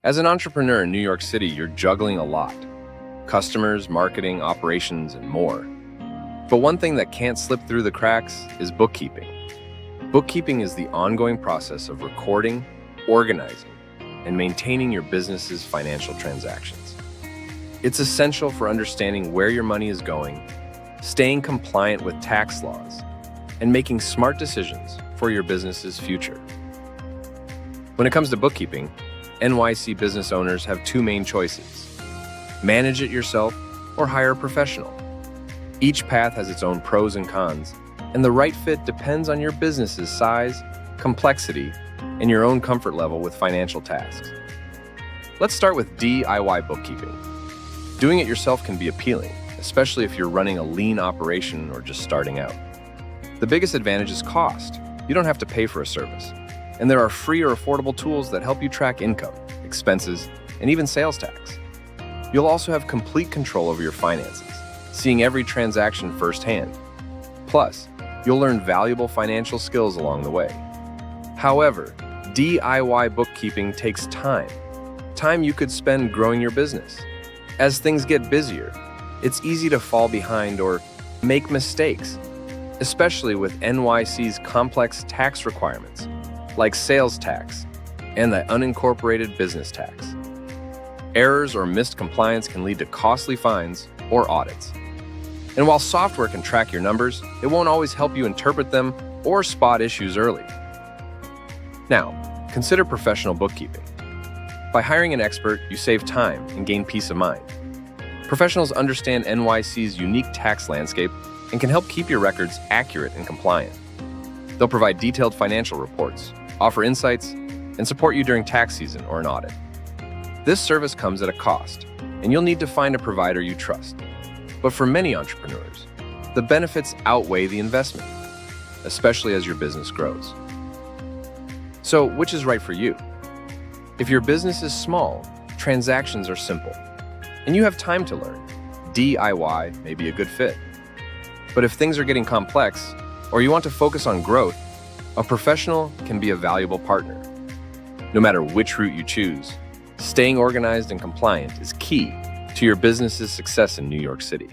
As an entrepreneur in New York City, you're juggling a lot: customers, marketing, operations, and more. But one thing that can't slip through the cracks is bookkeeping. Bookkeeping is the ongoing process of recording, organizing, and maintaining your business's financial transactions. It's essential for understanding where your money is going, staying compliant with tax laws, and making smart decisions for your business's future. When it comes to bookkeeping, NYC business owners have two main choices: manage it yourself or hire a professional. Each path has its own pros and cons, and the right fit depends on your business's size, complexity, and your own comfort level with financial tasks. Let's start with DIY bookkeeping. Doing it yourself can be appealing, especially if you're running a lean operation or just starting out. The biggest advantage is cost. You don't have to pay for a service. And there are free or affordable tools that help you track income, expenses, and even sales tax. You'll also have complete control over your finances, seeing every transaction firsthand. Plus, you'll learn valuable financial skills along the way. However, DIY bookkeeping takes time you could spend growing your business. As things get busier, it's easy to fall behind or make mistakes, especially with NYC's complex tax requirements, like sales tax and the unincorporated business tax. Errors or missed compliance can lead to costly fines or audits. And while software can track your numbers, it won't always help you interpret them or spot issues early. Now, consider professional bookkeeping. By hiring an expert, you save time and gain peace of mind. Professionals understand NYC's unique tax landscape and can help keep your records accurate and compliant. They'll provide detailed financial reports, offer insights, and support you during tax season or an audit. This service comes at a cost, and you'll need to find a provider you trust. But for many entrepreneurs, the benefits outweigh the investment, especially as your business grows. So, which is right for you? If your business is small, transactions are simple, and you have time to learn, DIY may be a good fit. But if things are getting complex, or you want to focus on growth, a professional can be a valuable partner. No matter which route you choose, staying organized and compliant is key to your business's success in New York City.